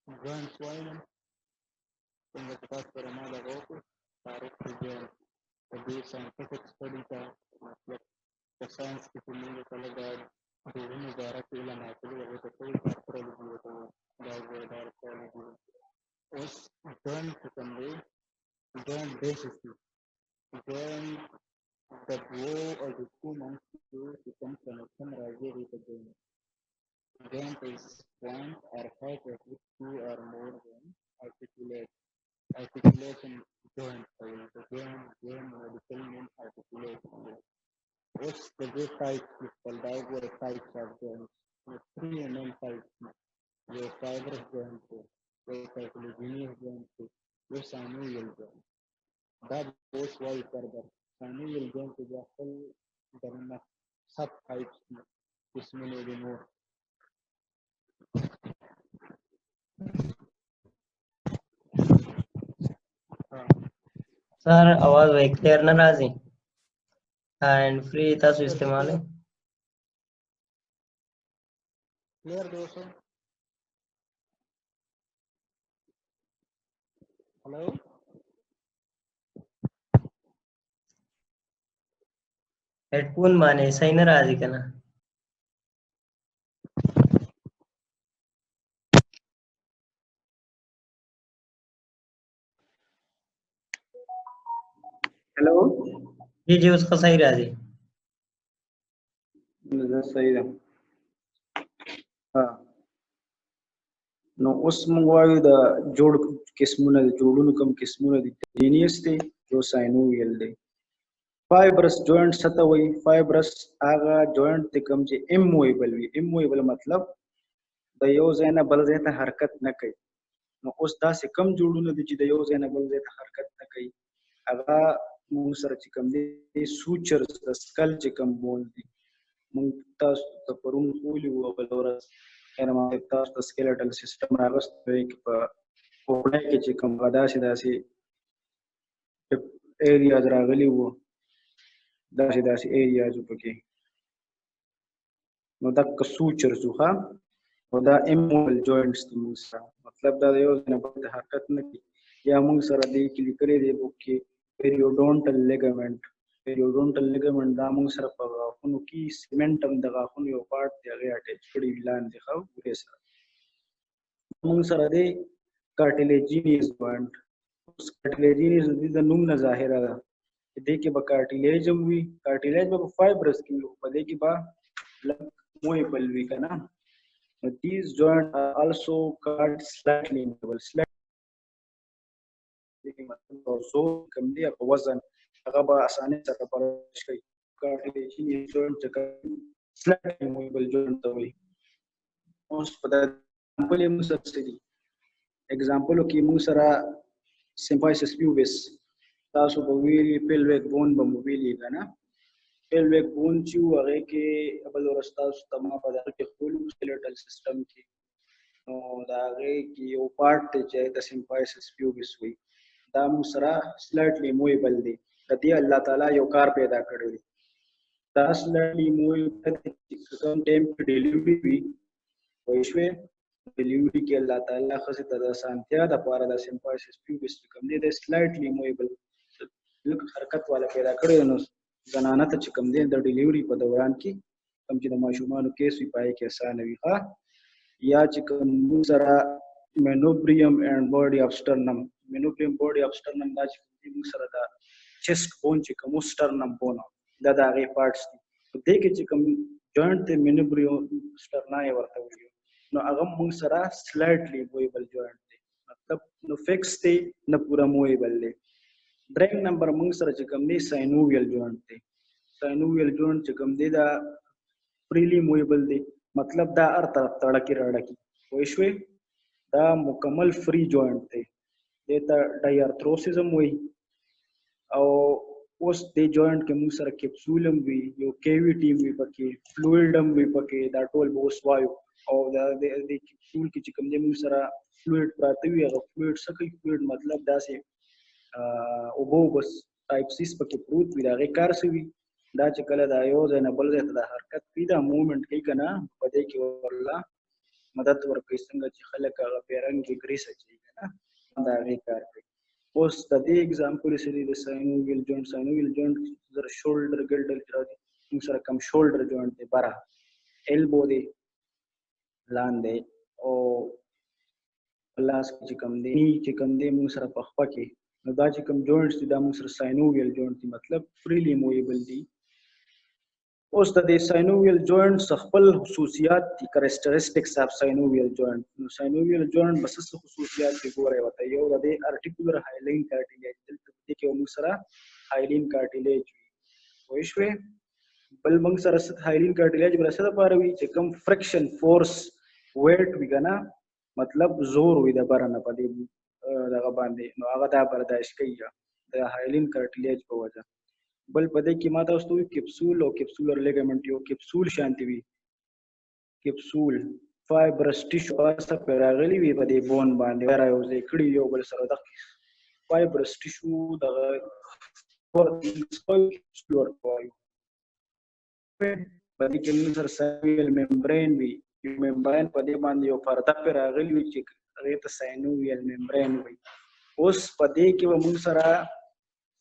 joints وایم څنګه چې تاسو سره ما دغه وکړو تعارف د joint د دې scientific study ته مطلب په ساینس کې چې موږ کله دا ډولونه باره کې علم حاصلوي هغې ته څه وایي arthrology ورته وایي دا وایي دا arthrology وایي اوس joint چې کوم دی joint basis دی joint د دوو اډوکو منځ کې چې کوم connection راځي هغې ته joint joint is point or height at which two or more than articulation joint the joint medical name articulation what's the way types called the types of joints three main types the fibrous joint the cartilaginous joint the synovial joint that goes way further synovial joint is a whole the subtypes اسمه دي نور सर आवाज भाई क्लियर ना राजी and free तासु इस्तेमाल है क्लियर दोस्तों hello headphone माने सही ना राजी करना हेलो जी जी उसका सही राजी सही ده نو اوس موږ وایو د جوړ قسمونه د جوړونو کوم قسمونه دي جینیس دي جو ساینوویل دي فایبرس جوینټ څه ته وایي فایبرس هغه جوینټ ته کوم چې امویبل وي امویبل مطلب د یو ځای نه بل ځای ته حرکت نه کوي نو اوس داسې کم جوړونه دي چې د یو ځای نه بل ځای ته حرکت نه کوي هغه موږ سره چې کوم دي سوچرز د سکل چې کوم بون دي موږ تاسو ته پرون ویلي وو بل ورځ ما تاسو ته سکیلټل سیستم راغستی کې په پوړی کې چې کوم داسې ایریاز راغلي وو داسې ایریاز پکې نو دا سوچرز وو او دا اموبل جوینټس دي موږ سره مطلب دا د یو ځای نه بل ته حرکت نه کوي یا موږ سره دې کې لیکلي دی بک کې پیریوډونټل لیګامنټ دا موږ سره په غاښونو کې سیمنټم د غاښونو یو پارټ دی هغې اټیچ کړي وي لاندې ورې سره موږ سره دی کارټیلیجینیز جوینټ کارټیلیجینیز د نوم نه ظاهره ده چې دې کې به کارټیلیج هم وي کارټیلیج به په فایبرس کې وي په دې کې به لږ مویبل وي که نه نو دیز جوینټ آر آلسو کالډ سلایټلی مویبل زور کم دی په وزن هغه به اسانۍ سره برداشت کوي کارټیلیجینیز جوینټ چې سلایټلی مویبل جوینټ ته وایي اوس په اگزامپل یې موږ سره څه دي اگزامپلو کې موږ سره سمفایسس پیوبس تاسو به ویلي پیلویک بون به مو ویلي که نه پیلویک بون چې و هغې کې بل ورځ تاسو ته ما په دغه کې ښودلي سکیلټل سیسټم کې نو د هغې کې یو پارټ دی چې د سمفایسس پیوبس وایي دا موږ سره سلایټلی مویبل دی د دې الله تعالی یو کار پیدا کړی دی دا سلایټلی مویبل چې کوم ټایم کې ډیلیوري وي پوه شوې ډیلیوري کې الله تعالی ښځې ته د اسانتیا دپاره د سمفایسس پیوبس چې کوم دی د سلایټلی مویبل لږ حرکت والا پیدا کړی نو زنانه ته چې کوم دی د ډیلیوري په دوران کې کوم چې د ماشومانو کیس وي په هغې کې اسانه وي ښه یا چې کوم موږ سره مینوبریم اینډ باډي اف سټرنم مینوبریم باډي اف سټرنم دا چې کوم دی موږ سره د چیسټ بون چې کوم سټرنم بون دا د هغې پارټس دي په دې کې چې کوم جوینټ دی مینوبریم سټرنا یې ورته وایو نو هغه موږ سره سلایټلی مویبل جوینټ دی مطلب نو فکس دی نه پوره مویبل دی دریم نمبر موږ سره چې کوم دی ساینوویل جوینټ دی ساینوویل جوینټ چې کوم دی دا فریلی مویبل دی مطلب دا هر طرف ته اړکې راړکې پوه شوې دا مکمل فری جوینټ دی دې ته ډایارتروسس هم وایي او اوس دې جوینټ کې موږ سره کیپسول هم وي یو کیویټي هم وي پکې فلویډ هم وي پکې دا ټول به اوس وایو او دا د کیپسول کې چې کوم دی موږ سره فلویډ پراته وي هغه فلویډ څه کوي فلویډ مطلب داسې اوبه بس ټایپسیس پکې پروت وي د هغې کار څه وي دا چې کله دا یو ځای نه بل ځای ته دا حرکت کوي دا موومنټ کوي که نه په دې کې والله مدد ورکوي څنګه چې خلک هغه پیرنګي ګریس اچوي کنه دا غي کار کوي اوس د دې اگزامپل سری د ساینوویل جوینټ زر شولډر ګلډر راځي موږ سره کم شولډر جوینټ دی برا elbow دی لاندې او لاس چې کم دی نی چې کم دی موږ سره په خپه کې نو دا چې کم جوینټس دي دا موږ سره ساینوویل جوینټ دي مطلب فریلی موویبل دي اوس د دې ساینوویل جوینټس خپل خصوصیات دي کریکټریسټکس اف ساینوویل جوینټ نو ساینوویل جوینټ بس څه خصوصیات دي ګورئ وته یو د دې ارټیکولر هایلاین کارټیلیج دلته کې موږ سره هایلاین کارټیلیج وي شوي بل موږ سره ست هایلاین کارټیلیج بل څه لپاره وي چې کوم فرکشن فورس ویټ وی کنه مطلب زور وي د برنه پدې دغه باندې نو هغه دا برداشت کوي د هایلاین کارټیلیج په وجه بل پدې کې ماته واستوي کیپسول او کیپسولر لیګامنټ یو کیپسول شانتي وي کیپسول فایبرس ټیشو اسه پیراغلی وي پدې بون باندې راوځي کړي یو بل سره د فایبرس ټیشو د کیپسولر وایو پدې کې موږ سره ساینوویل ممبرین وي ممبرین پدې باندې یو پرده پیراغلی وي چې هغه ته ساینوویل ممبرین وي اوس پدې کې موږ سره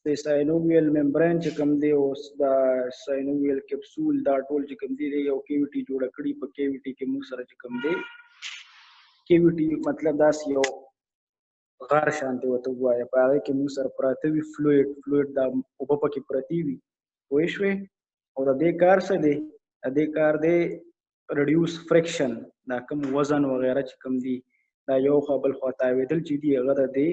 د ساینوویل ممبرین چې کوم دی اوس د ساینوویل کیپسول دا ټول چې کوم دی یو کیویټي جوړ کړي په کیویټي کې موږ سره چې کوم دی کیویټي مطلب داس یو غار شانتي وته وایي په هغه کې موږ سره پراته وي فلویډ دا اوبه پکې پرتی وي وای شوي او د دې کار څه دی د دې کار دی ریډیوس فرکشن دا کم وزن وغیرہ چې کوم دی دا یو خپل خطاویدل چې دی هغه د دې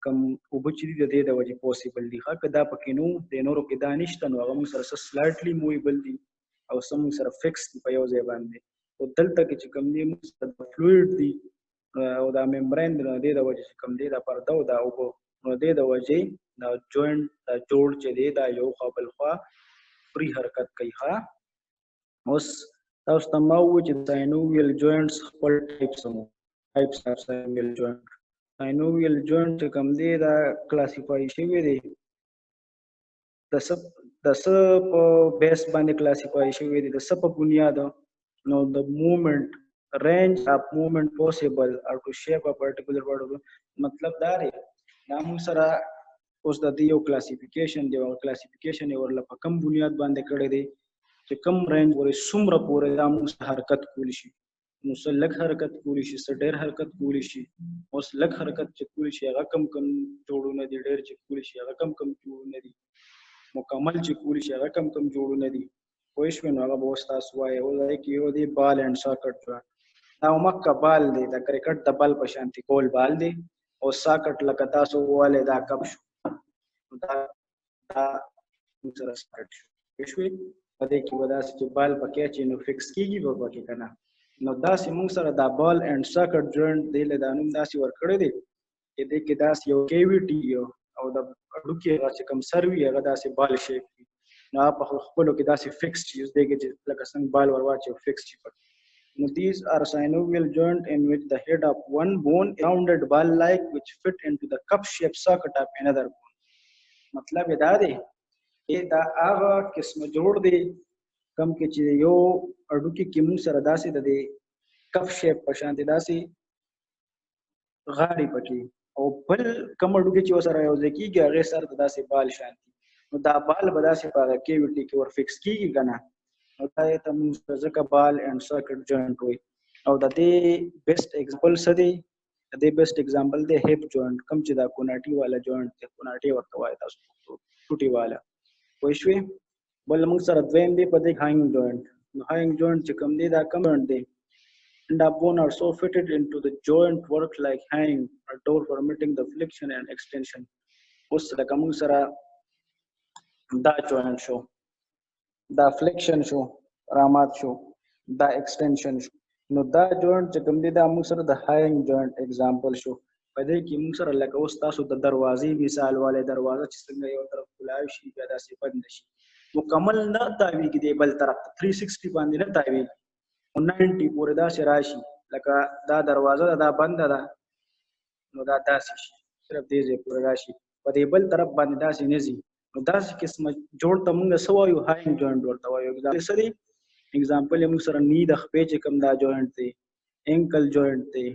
کم اوبه چې د دې د وجې پوسیبل دي ښه دا پکې نو د نورو کې دا نشته نو هغه موږ سره سلایټلی موویبل دي او سم سره فکس په یو ځای باندې او دلته کې چې کوم دی موږ سره فلویډ دی او دا ممبرین د دې د وجې چې کوم دی دا پرده او دا اوبه نو د دې د وجې دا جوینټ دا جوړ چې دی دا یو خپل خوا فری حرکت کوي ښه اوس تاسو ته ما وویل چې ساینوویل جوینټس خپل ټایپس اف ساینوویل جوینټ ساینوویل جوینټ چې کوم دی دا کلاسیفای شوی دی د څه په بیس باندې کلاسیفای شوی دی د څه په بنیاد نو د موومنٹ رینج اف موومنٹ پوسیبل اور ټو شیپ ا پرټیکولر ورډ مطلب دا دی دا موږ سره اوس د دې یو کلاسیفیکیشن دی او کلاسیفیکیشن یې ورله په کم بنیاد باندې کړی دی چې کم رینج ورې څومره پورې دا موږ حرکت کولی شي نو څه لږ حرکت کولی شي څه ډېر حرکت کولی شي اوس لږ حرکت چې کولی شي هغه کم جوړونه دي ډېر چې کولی شي هغه کم جوړونه دي مکمل چې کولی شي هغه کم جوړونه دي پوه شوې نو هغه به اوس تاسو وایي ولای کې یو دی بال اینډ ساکټ جوړ دا مکه بال دی د کرکټ د بال په شانتي کول بال دی او ساکټ لکه تاسو واله دا کب شو دا سره ساکټ شو پوه شوې په دې کې وداسې چې بال پکې چې نو فکس کیږي به پکې کنه نو داسې موږ سره دا بال اینډ ساکټ جوینټ دی له دانوم داسې ورکړی دی چې دې کې داسې یو کیویټي او د اډوکي هغه چې کوم سروي هغه داسې بال شیپ نو په خپلو کې داسې فکس چیز دی چې لکه څنګه بال ورواچي فکس چی پټ نو these are synovial joint in which the head of one bone is rounded ball like which fit into the cup shaped socket of another bone مطلب دا دی دا هغه قسم جوړ دی کم کې چې یو اډوکی کې موږ سره داسې د کپ شیپ په شان دي داسې غاړې پکې او بل کم اډوکی چې سره یو ځای کېږي هغې سره د داسې بال شان دي نو دا بال به داسې په هغه کیویټي کې ور فکس کېږي که نه نو دا یې ته موږ ځکه بال اینډ ساکټ جوینټ وایي او د دې بیسټ ایگزامپل څه دی د دې بیسټ ایگزامپل دی هیپ جوینټ کم چې دا کوناټي والا جوینټ دی کوناټي ورته وایي تاسو ټوټي والا پوه شوې بل موږ سره دویم دی په دې هاینګ جوینټ نو هاینګ جوینټ چې کوم دی دا کم جوینټ دی and the bone are so fitted into the joint work like hang a door permitting the flexion and extension اوس لکه موږ سره دا جوینټ شو دا فلیکشن شو رامات شو دا ایکسټنشن شو نو دا جوینټ چې کوم دی دا موږ سره د هاینګ جوینټ اگزامپل شو په دې کې موږ سره لکه اوس تاسو د دروازې مثال والے دروازه چې څنګه یو طرف کلاوي شي بیا داسې بند شي مکمل نه تاویږي دی بل طرف 360 باندې نه تاویږي 90 پورې داسې راشي لکه دا دروازه دا بند ده نو دا داسې شي صرف دې ځای پورې راشي په دې بل طرف باندې داسې نه ځي نو داسې قسمه جوړ ته موږ څه وایو هاینګ جوینټ ورته وایو اگزامپل یې موږ سره نی د خپې چې کوم دا جوینټ دی ankle joint دی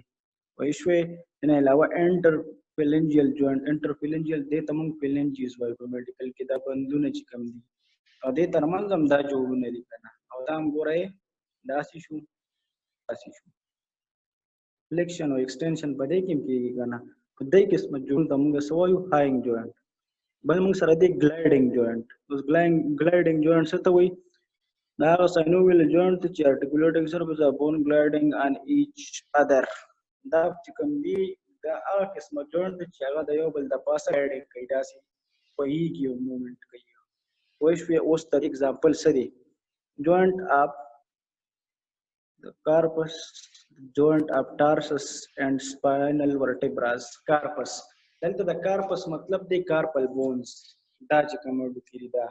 وایشوي نه علاوه interphalangeal joint interphalangeal دې ته موږ phalanges وایو په میډیکل کې دا بندونه چې کوم دي او دې ترمنځ هم دا جوړونه دي کنه او دا هم ګورئ داسې شو فلیکشن او ایکسټنشن په دې کې کېږي کنه په دې قسمه جوړ ته موږ سوایو هاینګ جوینټ بل موږ سره دی ګلایډینګ جوینټ اوس ګلایډینګ جوینټ څه ته وایي دا هغه ساینوویل جوینټ چې ارټیکولیټنګ سرفیس اف بون ګلایډینګ ان ایچ ادر دا چې کوم دی دا هغه قسمه جوینټ چې هغه د یو بل د پاسه ګلایډینګ کوي داسې وهیږي او موومنټ کوي وایي شوې اوس تر اگزامپل څه دی joint of the carpus, joint of tarsus and spinal vertebrae. Carpus. دلته د carpus مطلب دی carpal bones. دا چې کوم ډوکې دا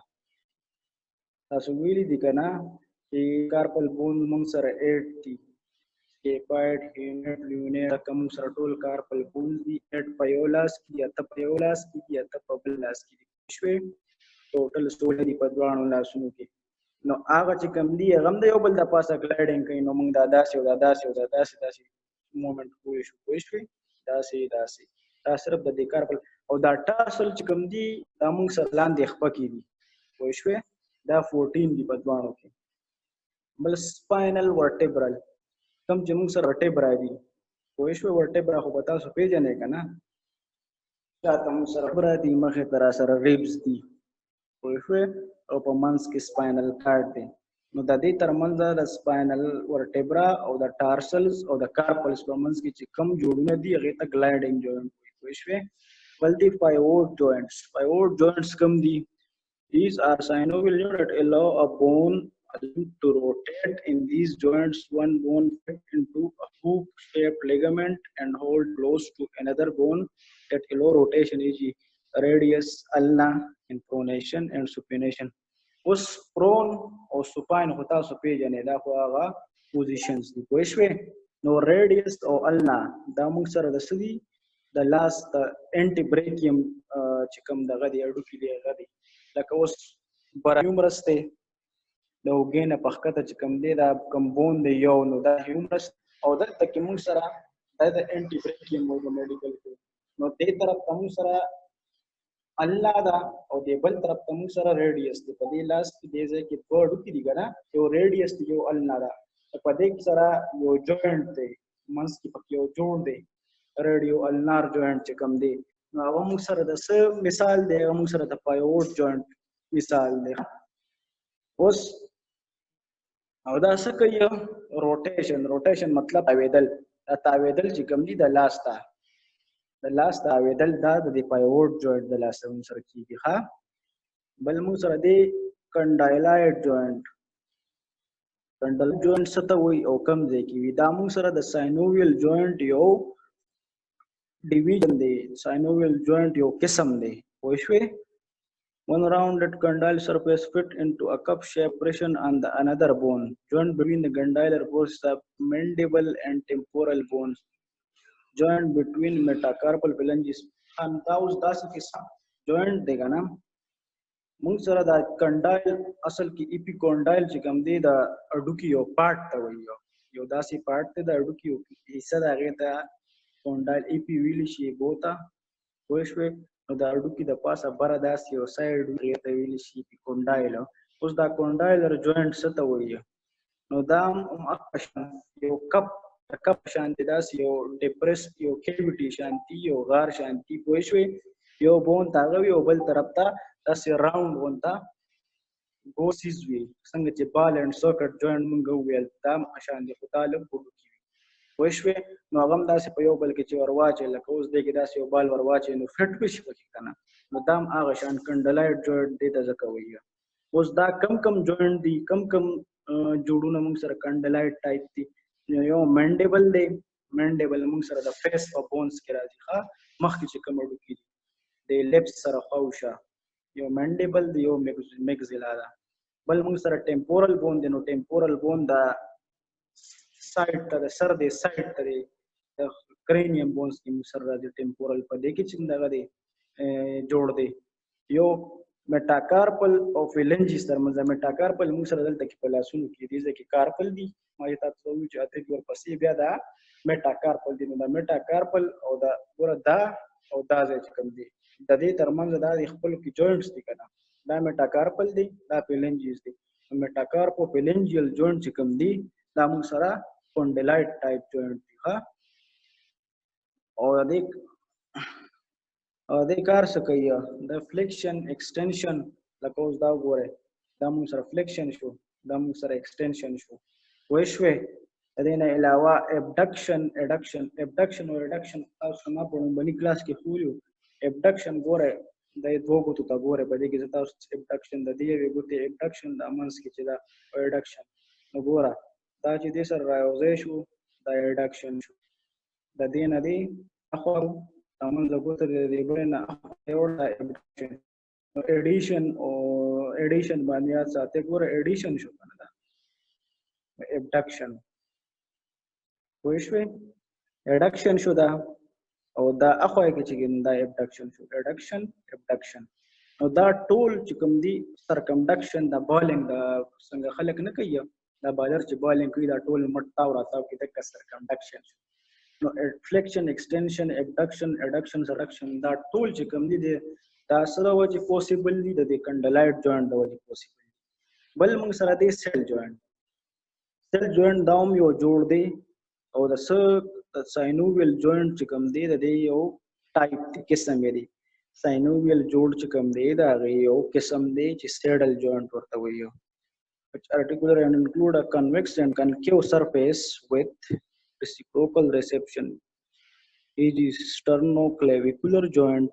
تاسو ویلي دي کنه چې carpal bones موږ سره 8 دي. Scaphoid, humerus, lunate کوم سره ټول carpal bones دي 8 پایولاس کې یا ته پایولاس کې یا ته پبلاس کې شوي ټوټل سټول دي په دوانو لاسونو کې نو هغه چې کوم دی هغه د یو بل د پاسه ګلایډینګ کوي نو موږ دا داسې موومنټ کوی شو داسې دا صرف د کارپل او دا ټارسل چې کوم دی دا موږ سره لاندې خپه کی دي کوی شو دا 14 دی په دوانو کې بل سپاینل ورټیبرل کوم چې موږ سره ورټیبرا دي کوی شو ورټیبرا خو پتا سو پیژنې کنه دا موږ سره ورټیبرا دي مخه تر سره ریبس دي کوی شو او په منځ کې سپاینل کارډ دی نو د دې ترمنځ د سپاینل ورټیبرا او د ټارسلز او د کارپلز په منځ کې چې کم جوړونه دي هغه ته ګلایډینګ جوینټ وایي شوی بل دی پایوټ جوینټس کم دي these are synovial units that allow a bone to rotate in these joints one bone fit into a hook shaped ligament and hold close to another bone that allow rotation e.g. radius ulna in pronation and supination اوس پرون او سپاین هوتا سو پیژنې دا خو هغه پوزیشنز دي کوی شوي نو ریډیس او النا دا موږ سره د سدي د لاس د انټي بریکیم چې کوم دغه دی اډو کې دی هغه دی لکه اوس برایومرس ته د وګینه په خکته چې کوم دی دا کمبون دی یو نو دا هیومرس او دلته کې موږ سره د انټي بریکیم او میډیکل کې نو دې طرف موږ سره الله دا او دې بل طرف ته موږ سره ریډیس دی په دې لاس کې دې ځای کې ورډ کې دی ګره یو ریډیس دی یو الله دا په دې کې سره یو جوینټ دی منس کې پکې یو جوړ دی ریډیو النار جوینټ چې کوم دی نو هغه موږ سره د څه مثال دی موږ سره د پایوټ جوینټ مثال دی اوس او دا څه کوي روټیشن مطلب تاویدل چې کوم دی د لاس ته د لاس تاویدل دا د پایوټ جوینټ د لاس سره کیږي ها بل موږ سره دی کنډایلایډ جوینټ څه ته وایي او کوم ځای کې وي دا موږ سره د ساینوویل جوینټ یو ډیویژن دی ساینوویل جوینټ یو قسم دی پوه شوې one rounded condyle surface fit into a cup shaped pressure on the another bone joint between the condylar process of mandible and temporal bones joint between metacarpal phalanges and those das qisam joint dega na موږ سره دا کنډایل اصل کې اپیکونډایل چې کوم دی دا اډوکی یو پارت ته وایي یو داسې پارت ته د اډوکی یو حصہ دا هغه ته کونډایل اپی ویل شي بوتا پوه شوې نو دا اډوکی د پاسه بره داسې یو سایډ هغه ته ویل شي اپیکونډایل اوس دا کونډایلر جوینټ څه ته وایي نو دا یو کپ شانتی داسې یو ډیپریس یو کیویټي شانتی یو غار شانتی پوه شوې یو بون تاغوي او بل طرف ته داسې راوند وونته ګوسیز وي څنګه چې بال اینډ ساکټ جوینټ مونږ وویل دا شان دي خو طالب وړو کې وي پوه شوې نو هغه هم داسې په یو بل کې چې ورواچې لکه اوس دی کې داسې یو بال ورواچې نو فټ به شي پکې که نه نو دا هم هغه شان کنډلایډ جوینټ دې ته ځکه وایي اوس دا کم جوینټ دي کم جوړونه مونږ سره کنډلایډ ټایپ دي یو منډیبل دی منډیبل مونږ سره د فیس په بونز کې راځي ښه مخکې چې کوم اډوکي دي د لپس سره خواوشا یو منډیبل دی یو میگزیلا ده بل موږ سره ټیمپورل بون دی نو ټیمپورل بون دا سایډ ته د سر دی سایډ ته دی د کرینیم بونز کې موږ سره راځي ټیمپورل په دې کې چې دغه دی جوړ دی یو میټاکارپل او فیلنجز ترمنځ میټاکارپل موږ سره دلته کې په لاسونو کې دي ځکه کارپل دی ما یې تاسو وی چې اته ورپسې بیا دا میټاکارپل دی. نو دا میټاکارپل او دا ګوره دا او دا ځای چې کوم دی د دې ترمنځ دا د خپل کې جوینټس دي کنه دا میټاکارپل دی دا فلنجز دی. میټاکارپو فلنجیل جوینټ چې کوم دی دا موږ سره کونډلایټ ټایپ جوینټ دی ها. او د کار څه کوي د فلیکشن ایکسټنشن لکه اوس دا وګوره دا موږ سره فلیکشن شو دا موږ سره ایکسټنشن شو وای شوې. د دې نه علاوه ابډکشن ابډکشن او ریډکشن تاسو ما په لومړني کلاس کې خولیو. ابډکشن ګوره د دوه ګوتو ته ګوره په دې کې تاسو ابډکشن د دې یوې ګوتې ابډکشن د امنس کې چې دا ریډکشن نو ګوره دا چې دې سره راوځي شو دا ریډکشن شو. د دې نه دی اخو امن د ګوتې د دې بل نه یو دا ابډکشن ایډیشن باندې یاد ساتي ګوره ایډیشن شو کنه دا ابډکشن وای شوې ریډکشن شو دا او دا اخو کې چې دا ابډکشن شو ابډکشن نو دا ټول چې کوم دی سرکمډکشن دا بالینګ دا څنګه خلک نه کوي دا بالر چې بالینګ کوي دا ټول مټ او راتاو کې د سرکمډکشن نو فلیکشن ایکسټنشن ابډکشن اډکشن سډکشن دا ټول چې کوم دی دا سره وجه پوسیبل دي د کنډلایټ جوینټ د وجه پوسیبل دي. بل موږ سره دی سیل جوینټ دا هم یو جوړ دی او د ساینوویل جوینټ چې کوم دی د دې یو ټایپ دی قسم دی. ساینوویل جوړ چې کوم دی دا یو قسم دی چې سیډل جوینټ ورته وایي which articular and include a convex and concave surface with reciprocal reception. It is sternoclavicular joint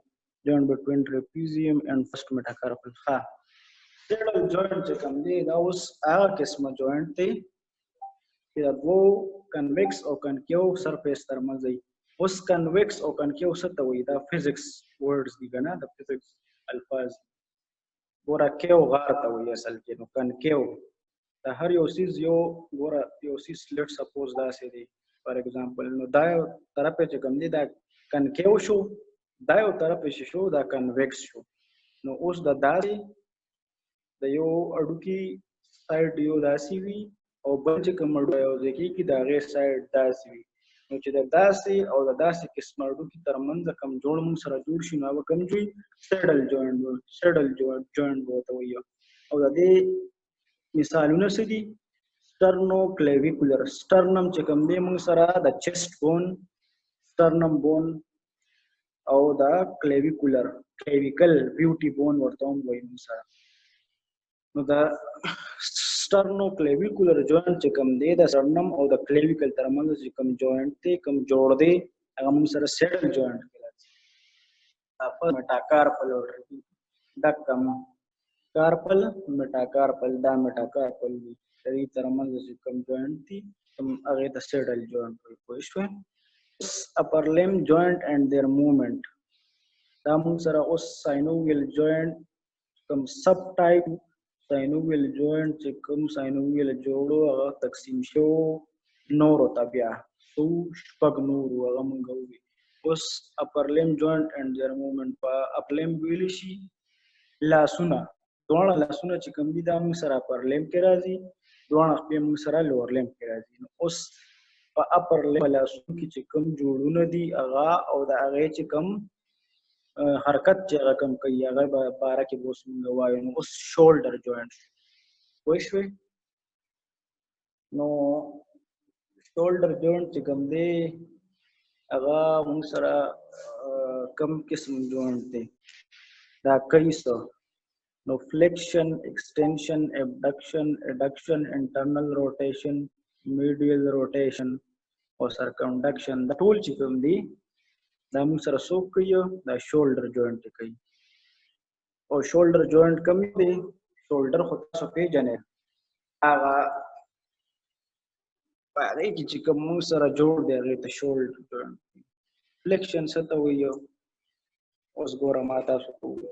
between trapezium and first metacarpal. ها سیډل جوینټ چې کوم دی دا اوس هغه قسمه جوینټ دی چې د دوه کنویکس او کنکیو سرفیس ترمنځ دی. اوس کنویکس او کنکیو څه ته وایي دا فزکس ورډز دي کنه د فزکس الفاظ. ګوره کیو غار ته وایي اصل کې نو کنکیو دا هر یو سیز یو ګوره یو سیز لیټ سپوز دا سي دی فار ایگزامپل نو دا یو طرف چې کوم دی دا کنکیو شو دا یو طرف شو دا کنویکس شو. نو اوس د داسې د یو اډوکی سایډ یو داسې وي او بل چې کوم اډو یو ځکه کې دا غیر سایډ داسې وي. نو چې د داسې او د داسې قسم اډوکی ترمنځ کوم جوړ موږ سره جوړ شي نو کوم جوړ سیډل جوینټ وته وي. او د دې مثالونه څه دي سټرنوکلیویکولر سټرنم چې کوم دی موږ سره د چیسټ بون سټرنم بون او دا کلیویکولر کلیویکل بیوټي بون ورته هم وایي موږ سره. نو دا sternoclavicular joint چې کوم دی د سټرنم او د کلیویکل ترمنځ چې کوم جوینټ دی کوم جوړ دی هغه موږ سره سیډل جوینټ کېږي. اپر میټاکارپل دا کوم کارپل میټاکارپل دا میټاکارپل دی د دې ترمنځ چې کوم جوینټ دی کوم هغه د سیډل جوینټ وایي. پوه شوې upper limb joint and their movement دا موږ سره اوس ساینوویل جوینټ کوم سب ټایپ ساینوویل جوینټ چې کوم ساینوویل جوړو هغه تقسیم شو نورو ته بیا څو شپږ نور هغه موږ وایي. اوس اپر لیم جوینټ اینډ دیئر موومنټ په اپ لیم ویلی شي لاسونه دواړه لاسونه چې کوم دي دا موږ سره اپر لیم کې راځي دواړه خپې موږ سره لور لیم کې راځي. نو اوس په اپر لیم لاسونو کې چې کوم جوړونه دي هغه او د هغې چې کوم حرکت چې هغه کم کوي هغه به باره کې به اوس موږ وایو. نو اوس شولډر جوینټ پوه شوې. نو شولډر جوینټ چې کوم دی هغه موږ سره کم قسم جوینټ دی دا کوي څه نو فلیکشن ایکسټنشن ابډکشن اډکشن انټرنل روټیشن میډیل روټیشن او سرکمډکشن دا ټول چې کوم دی دا موږ سره څوک کوي دا شولډر جوینټ کوي. او شولډر جوینټ کوم دی شولډر خو تاسو پیژنئ هغه په هغې کې چې کوم موږ سره جوړ دی هغې ته شولډر جوینټ فلیکشن څه ته وایي اوس ګوره ما تاسو ته ووایي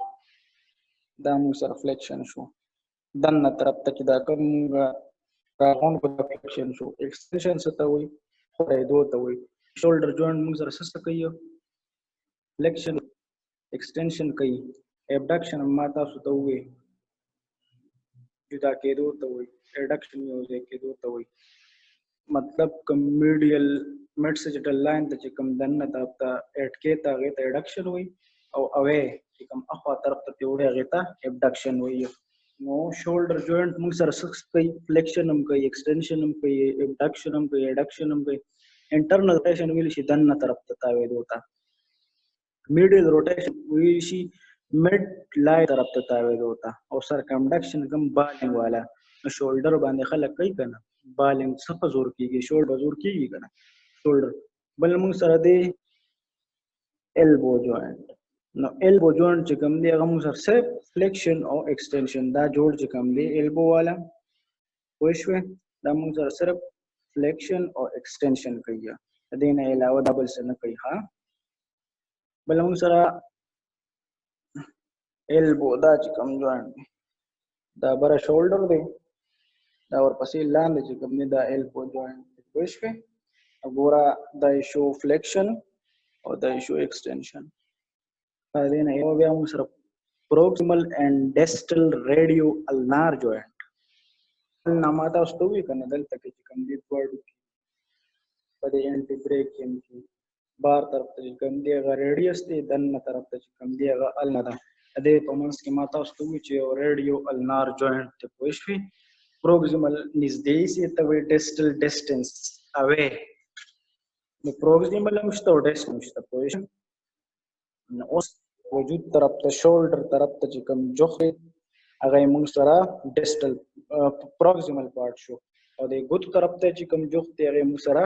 دا موږ سره فلیکشن شو دننه طرف ته چې دا کوم راغونډ کو دا فلیکشن شو. ایکسټنشن څه ته وایي خورېدو ته وایي. شولډر جوینټ موږ سره څه کوي فلیکشن ایکسټنشن کوي. ابډکشن ما تاسو ته ووایي جدا کېدو ته وایي. اډکشن یو ځای کېدو ته وایي. मतलब कम medial mid सजिटल लाइन ته چې کم دنه طرف ته اډ کې ته هغه ته اډکشن وي او اوې چې کم اخوا طرف ته وړي هغه ته ابډکشن وي نو شولډر جوائنٹ موږ سره سکس کوي فلیکشن هم کوي ایکسټنشن هم کوي ابډکشن هم کوي اډکشن هم کوي انټرنل روټیشن ویل شي دنه طرف ته تاوي دوتا میډیل روټیشن ویل شي مid لای طرف ته تاوي دوتا او سرکمډکشن کم بالنګ والا شولډر باندې خلک کوي کنه بالنګ څه په زور کیږي شولډر زور کیږي کنه شولډر بل موږ سره دی elbow joint نو elbow joint چې کوم دی هغه موږ سره صرف فلیکشن او ایکسټنشن دا جوړ چې کوم دی elbow والا پوښښ دا موږ سره صرف فلیکشن او ایکسټنشن کوي دې نه علاوه ډبل څه نه کوي ها بل موږ سره elbow دا چې کوم joint دا بر شولډر دی دا ورپسې لاندې چې کوم دی دا elbow joint پوښښ وګوره دا شو فلیکشن او دا شو ایکسټنشن دا نه یو بیا موږ سره proximal and distal radio ulnar joint نامه تاسو ته وی کنه دلته کې کوم دی ورډ په دې انټي بریکیم کې بار طرف ته کوم دی هغه ریډیوس دی دنه طرف ته کوم دی هغه النا ده دې په منځ کې ما تاسو ته وی چې ریډیو النار جوائنٹ ته پوښښ proximal نږدې سي ته وی distal distance away نو proximal هم شته او distal هم شته پوښښ نو اوس وجود طرف ته شولډر طرف ته چې کوم جوخه هغه موږ سره distal proximal part شو او د ګوت طرف ته چې کوم جوخه هغه موږ سره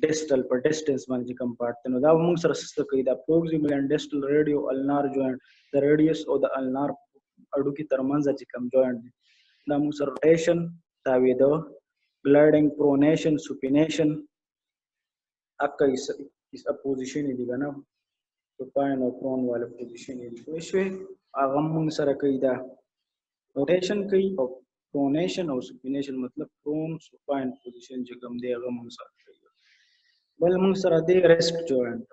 distal پر distance باندې کوم part نو دا موږ سره څه کوي دا proximal and distal radio ulnar joint the radius او د ulnar اډو کې ترمنځ چې کوم joint دا موږ سره rotation تاویدو gliding pronation supination اکه اس اپوزیشن دی کنه supine او prone والا پوزیشن دی شوي هغه موږ سره کوي دا rotation کوي او pronation او supination مطلب prone supine position چې کوم دی هغه موږ سره کوي بل موږ سره دی rest joint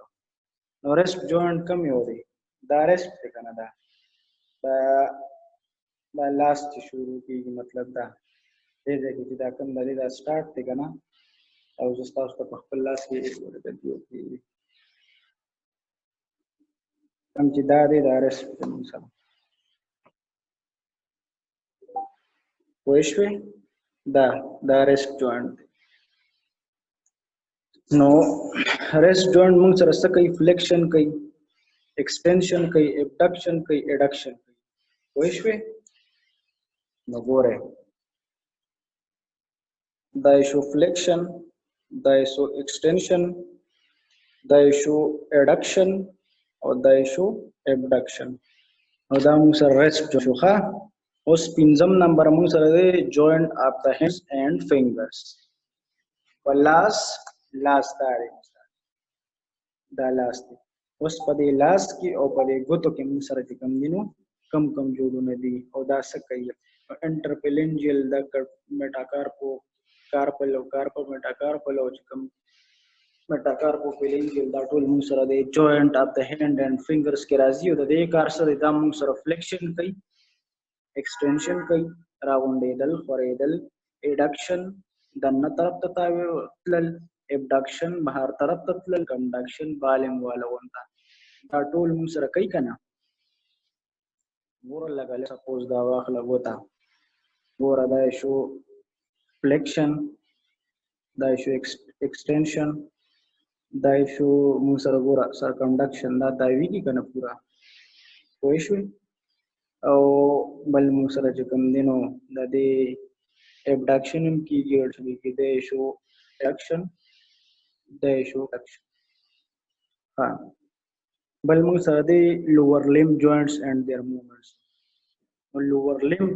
نو rest joint کوم یو دی دا rest دی کنه دا لاست شروع کیږي مطلب دا دې چې دا کوم دی دا سٹارټ دی کنه او زه تاسو ته خپل لاس کې ورته دیو کوم چې دا دی دا rest دی موږ سره پوښښ دا rest joint نو rest joint موږ سره څه کوي فلیکشن کوي ایکسټنشن کوي ابډکشن کوي اډکشن کوي پوښښ نو ګوره دا شو فلیکشن دا شو ایکسټنشن دا شو اډکشن او دا شو ابډکشن نو دا موږ سره rest شو ښه اوس پنځم نمبر موږ سره دی joint of the hands and fingers لاس دا لاس دی اوس په دې لاس کې او په دې ګوتو کې موږ سره کوم دینو کم جوړونه دي او دا څه کوي انټرپلنجل د میټاکارپو کارپل او کارپو میټاکارپل او کوم میټاکارپو پلنجل دا ټول موږ سره دی joint of the hand and fingers کې راځي او د دې کار سره دا موږ سره فلیکشن کوي ایکسټنشن کوي راوندېدل خورېدل اډکشن دنه طرف ته تلل ابډکشن بهر طرف ته تلل کنډکشن بالنګ والا ونتا دا ټول موږ سره کوي کنه ګور لګاله سپوز دا واخله وتا ګور دا شو فلیکشن دا شو ایکسټنشن دا شو موږ سره ګور سرکمډکشن دا تاوی کی کنه پورا وای شو او بل موږ سره چې کوم دینو د دې ابډکشن هم کیږي او چې د شو اډکشن د شو اډکشن ها بل موږ سره د لوور لیم جوائنټس اینڈ देयर موومنټس لوور لیم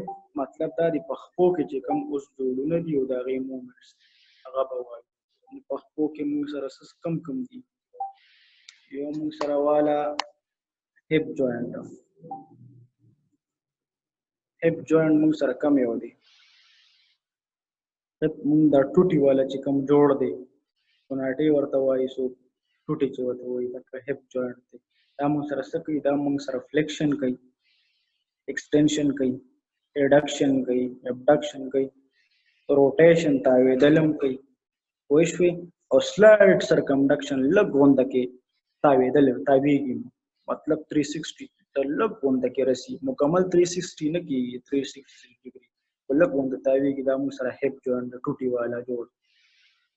مطلب دا د پخپو کې چې کوم اوس جوړونه دي او د غي موومنټس هغه به وایي پخپو کې موږ سره کم دي یو موږ سره والا هپ جوائنټ هپ جوائنٹ موږ سره کم یو دی هپ موږ دا ټوټي والا چې کم جوړ دی کوناټي ورته وایي سو ټوټي چې ورته وایي دا هپ جوائنٹ دی دا موږ سره څه کوي دا موږ سره فلیکشن کوي ایکسټنشن کوي اډکشن کوي ابډکشن کوي روټیشن تاویدلم کوي وشوي او سلايد سرکمډکشن لګ غونډه کې تاویدل تاویږي مطلب 360 ته لګ غونډه کې رسی مکمل 360 نه کیږي 360 ډیګري لګ غونډه تاویږي دا موږ سره هپ جوړ ټوټي والا جوړ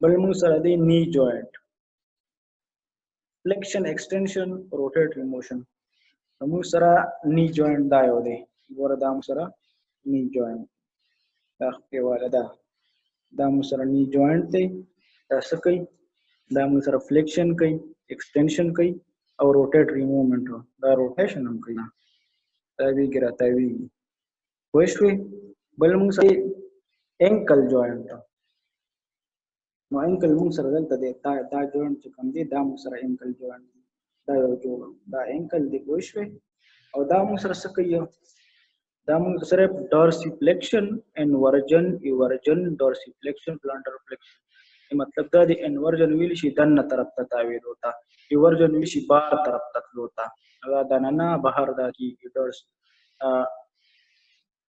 بل موږ سره دی نی جوائنٹ فلیکشن ایکسټنشن روټیټری موشن موږ سره نی جوائنٹ دا یو دی ګوره دا موږ سره نی جوائنٹ دا خپل والا دا موږ سره نی جوائنٹ دی دا څه کوي دا موږ سره فلیکشن کوي ایکسټنشن کوي او روټیټری موومنت دا روټیشن هم کوي دا ویګ راته وی پوښوي بل موږ سره انکل جوائنٹ نو انکل موږ سره دلته دی دا جوائنٹ چې کوم دی دا موږ سره انکل جوائنٹ دا یو جوړ دا انکل دی پوښوي او دا موږ سره څه کوي دا موږ سره ډورسیفلیکشن انورجن ایورجن ډورسیفلیکشن پلانټر فلیکشن مطلب دا دی انورجن ویل شي دنه طرف ته تاوید ہوتا ایورجن ویل شي بار طرف ته ہوتا دا دنه بهر دا کی ډورس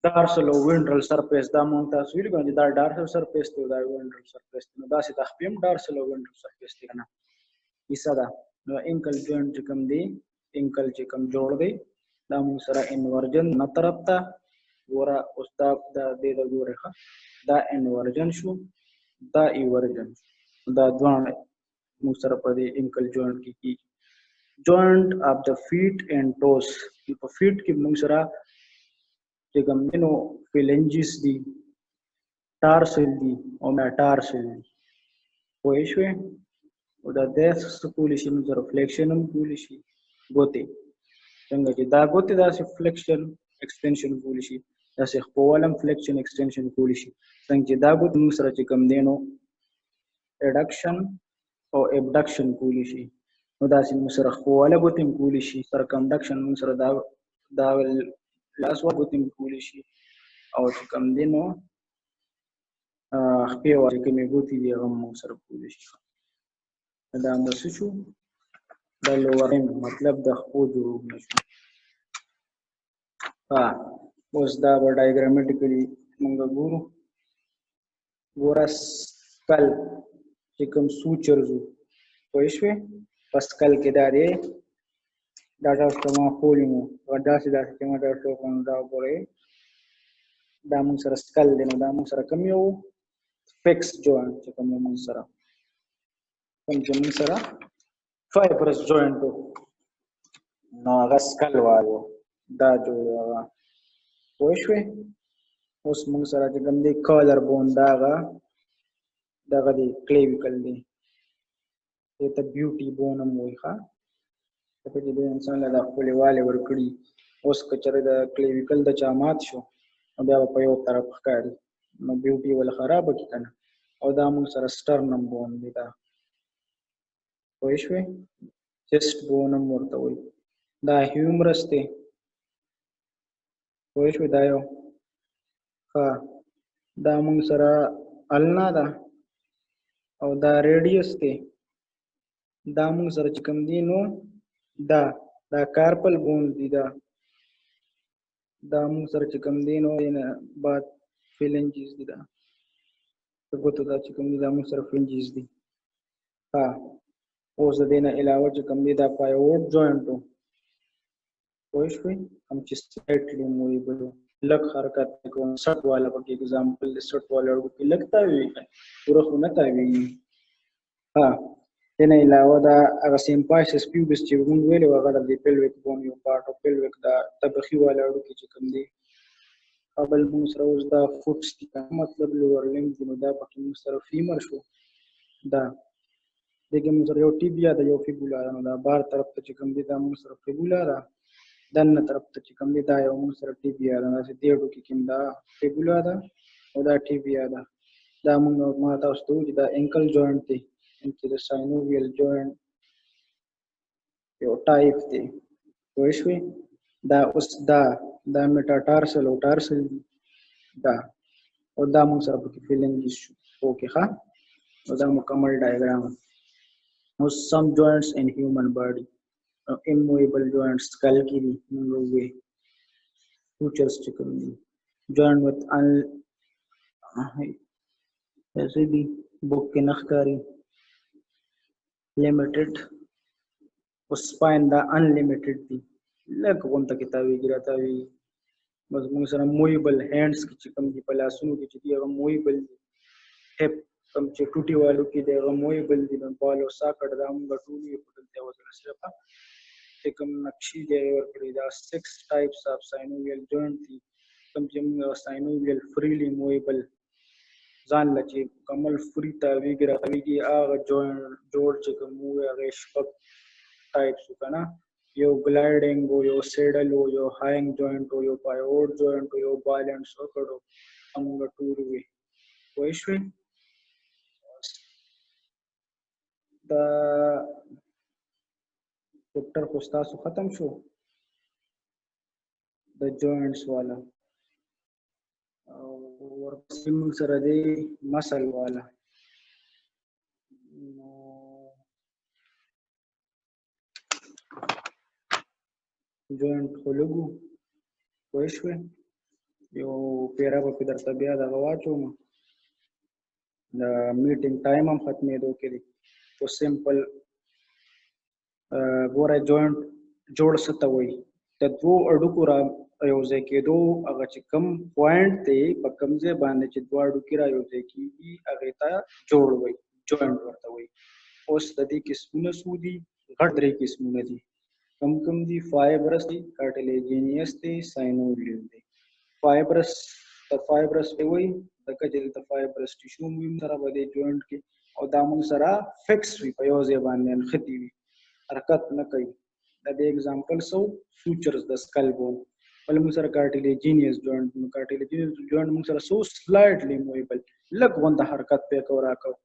ډارسل او وینډرل سرفیس دا مونږ تاسو ویل کوم دا ډارسل سرفیس ته دا وینډرل سرفیس نو دا سي تخپیم ډارسل او وینډرل سرفیس ته کنه ایسا دا نو انکل جوائنٹ چې کوم دی انکل چې کوم جوړ دی دا مونږ سره انورجن نه طرف ته ورا اوس دا د ګوره دا انورجن شو دا ایورجن دا دوه موږ سره په دې انکل جوائنٹ کې کی جوائنٹ اف د فیٹ اینڈ ټوس په فیٹ کې موږ سره چې کوم نو فلنجز دي ټارسل دي او میټارسل دي پوه شوې او دا د سکول شي موږ سره فلیکشن هم کول شي ګوتې څنګه چې دا ګوتې دا فلیکشن ایکسټنشن کول شي دا څه خپلم فلیکشن ایکسټنشن کول شي څنګه چې دا ګوتې موږ سره چې کوم دینو اډکشن او ابډکشن کول شي نو دا چې موږ سره خپل ګوتې کول شي سرکمډکشن موږ سره دا لاس ورغوتیم کولی شي او چې کوم دینو خپې ورې کومې ګوتې دي هغه موږ سره کولی شي دا همدا څه شو دا لوورینګ مطلب د خپو جوړونه شو اوس دا به ډایګرامیټیکلي موږ ګورو ګوره سکل چې کوم سوچرز وو پوه شوې په سکل کې دا دی دا تاسو ته ما ښوولي وو داسې چې ما درته وښودل دا وګورئ دا موږ سره سکل دی نو دا موږ سره کوم یو فکس جوائنٹ چې کوم موږ سره کوم چې موږ سره فایبرس جوائنٹ و نو هغه سکل وایو دا جوړ هغه پوه شوې اوس موږ سره چې کوم دی کالر بون دغه دی کلیویکل دی دې ته بیوټي بون هم وایي ښه ځکه چې د انسان له دا خپلې والې ورکړي اوس که چېرې د کلیویکل د چا مات شو نو بیا به په یو طرف ښکاري نو بیوټي ول خرابه کړي که نه او دا موږ سره سټرنم بون دی دا پوه شوې چیسټ بون هم ورته وایي دا هیومرس دی پوه شوې دا یو ښه دا موږ سره النا ده او دا ریډیس دی دا موږ سره چې کوم دی نو دا کارپل بون دی دا موږ سره چې کوم دی نو بعد فلنجز دی دا ګوتو دا چې کوم دی دا موږ سره فلنجز دی اوس د دې نه علاوه چې کوم دی دا پایوټ جوائنټ و پوه شوې هم چې سلایټلی موویبل و لږ حرکت کوم سټ والا پکې اګزامپل د سټ والا وړوکي لږ تاویږي پوره خو نه تاویږي دې نه علاوه دا هغه سیمپایسس پیوبس چې موږ ویلې وو هغه د پیلویک بون یو پارټ او پیلویک دا طبخي والا وړوکي چې کوم دی بل موږ سره اوس دا فوټس دي مطلب لوور لینګ دی نو دا پکې موږ سره فیمر شو دا دغه موږ سره یو ټیبیا ده یو فیبولا ده نو دا بار طرف ته چې کوم دی دا موږ سره فیبولا ده دنه طرف ته چې کوم دی دا یو موږ سره ټیبیا ده داسې دې ډوکې کې دا فیبولا ده او دا ټیبیا ده دا موږ ما تاسو ته وویل چې دا انکل جوائنټ دی into the synovial joint یو ټایپ دی پوه شوې دا اوس دا میټاټارسل او ټارسل دا او دا موږ سره پکې فیلنجز شو اوکې ښه نو دا مکمل ډایګرام اوس سم جوائنټس ان هیومن باډي immovable joints skull کې دي موږ وویل سوچرز چې کوم دي joint with ایسے دي बुक کې نخکاری limited او spine دا unlimited دي لکه غونته کې تاویږي راتاویږي بس موږ سره مویبل هینډز کې چې کوم دي په لاسونو کې چې دي هغه مویبل دي هپ کوم چې ټوټي والو کې دی هغه مویبل دي نو بال او ساکټ دا موږ ټول یې په دلته وځل سره چې کوم نقشې دی ورکړي دا 6 types of synovial joint دي کوم چې موږ synovial freely movable ځان لچې مکمل فری تاویږي راویږي هغه جوړ چې کوم وي هغه شپږ ټایپس وکنه یو ګلایډینګ او یو سیډل او یو هاینګ جوینټ او یو پایوټ جوینټ او یو بالانس وکړو موږ ټول وي وای شو دا چپټر خو تاسو ختم شو د جوینټس والا ورپسې موږ سره دی مسل والا جوینټ خو لګو پوه شوې یو پیرا به درته بیا دغه واچوم د میټینګ ټایم هم ختمېدو کې دی خو سمپل ګوره جوینټ جوړ څه ته وایي د دوو اډوکو را یو ځای کېدو هغه چې کوم پوینټ دی په کوم ځای باندې چې دوه اډوکي را یو ځای کېږي هغې ته جوړ وایي جوینټ ورته وایي اوس د دې قسمونه څو دي غټ درې قسمونه دي کوم دي فایبرس دي کارټلیجینیس دي ساینوویل دي فایبرس د فایبرس په وایي دغه چې د فایبرس ټیشو موږ سره به د جوینټ کې او دا موږ سره فکس وي په یو ځای باندې نښتي وي حرکت نه کوي د دې اگزامپل سو سوچرز د سکل بون بل موږ سره کارټلیجینیس جوینټ نو کارټلیجینیس جوینټ موږ سره سو سلایډلی موویبل لږ غونډه حرکت پې کو راکو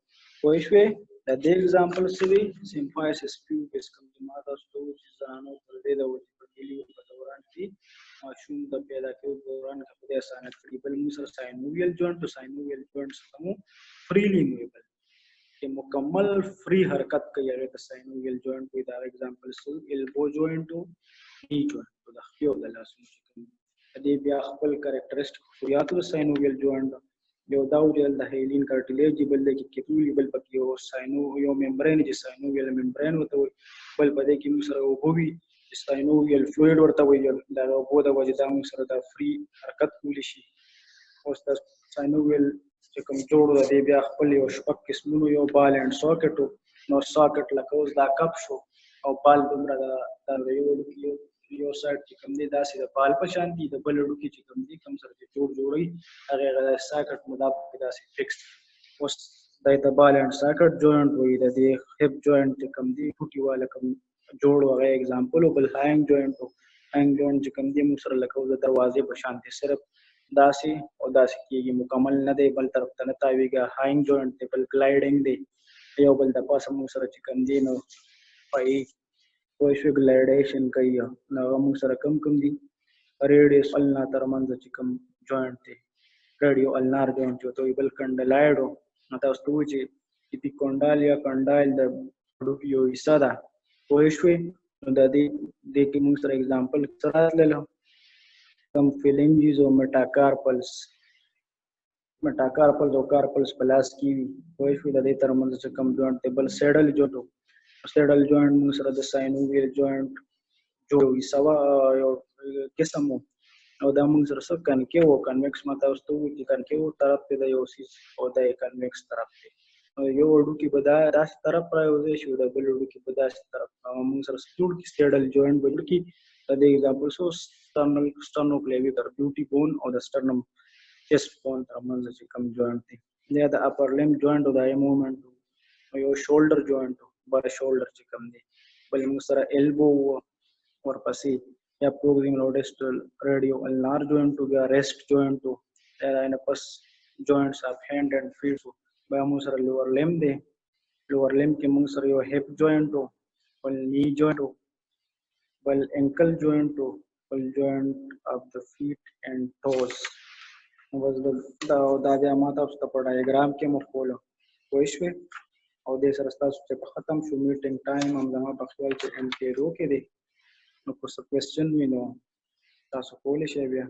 پوه شوې د دې اگزامپل سوي سیمفایسس پیوبس کوم چې ما تاسو ته وایي چې زنانو پر دې د وجې په ډیلي په دوران کې ماشوم د پیدا کېدو دوران کې په دې اسانه کړي بل موږ سره ساینوویل جوینټ او ساینوویل جوینټ څخه فریلی موویبل چې مکمل فری حرکت کوي هغه ته ساینوویل جوینټ وي دا اگزامپل سو البو جوینټ او نی جوینټ د خپل د لاسونو دې بیا خپل کریکټریسټیک خصوصیات د ساینوویل جوینټ یو دا وجل د هیلین کارټلیج بل د کیپولی بل پکې یو ساینو یو ممبرین چې ساینوویل ممبرین وته وي بل پدې کې موږ سره وبوي ساینوویل فلوید ورته وي دا وبو د وجه دا موږ سره د فری حرکت کولی شي اوس د ساینوویل چې کوم جوړ د بیا خپل یو شپږ قسمونو یو بال اینډ ساکټ نو ساکټ لکه اوس دا کپ شو او بال دومره د یو سایډ چې کوم دی داسې د بال په شان دي د بل اډوکي چې کوم دي کوم سره چې جوړوي هغه ساکټ مداب داسې فکس اوس د بال اینډ ساکټ جوینټ وایي د دې هپ جوینټ چې کوم دي ټوټي والا کوم جوړ هغه اگزامپل بل هاینګ جوینټ چې کوم دي موږ سره لکه د دروازې په شان دي صرف داسې او داسې کېږي مکمل نه دی بل طرف ته نه تاویږي هاینګ جوینټ دی بل ګلایډینګ دی یو بل د پاسه موږ سره چې کوم دي نو پای پوه شو ګلایډیشن کوي نو موږ سره کوم دي ریډیوس النا ترمنځ چې کوم جوینټ دی ریډیو النار جوینټ چې وایي بل کنډلایډو نو تاسو ته وایي چې اپیکونډال یا کنډایل د اډوکي یو حصه ده پوه شوې نو د دې کې موږ سره اگزامپل سره تللو کوم فیلنجز او میټاکارپلس او کارپلس پلاس کی پوه شوې د دې ترمنځ چې کوم جوینټ دی بل سیډل جوینټ موږ سره د ساینوویل جوینټ جوړوي سوا یو قسم او دا موږ سره څه کنکیو کنویکس ماته اوس ته وایي چې کنکیو طرف ته د یو سیس او د کنویکس طرف ته یو اډوکي به داسې طرف راوځي شي د بل اډوکي به داسې طرف موږ سره ستوړکي سټیډل جوینټ به جوړ کړي د دې اگزامپل سو sternoclavicular beauty bone او د sternum chest bone ترمنځ چې کوم جوینټ دی یا د اپر لم جوینټ او د موومنټ یو شولډر جوینټ بر شولډر چې کوم دی بل موږ سره elbow ورپسې یا proximal distal radio ulnar joint او بیا rest joint یا انپس joints of hand and feet بیا موږ سره lower limb دی lower limb کې موږ سره یو hip joint بل knee joint بل ankle joint بل joint of the feet and toes بس دا بیا ما تاسو ته په ډایګرام کې مخولو پوه شوې او دې سره ستاسو چې ختم شو میټینګ ټایم هم زما په خیال کې اند کېدو کې دی نو که څه کوېسچن وي نو تاسو کولی شئ بیا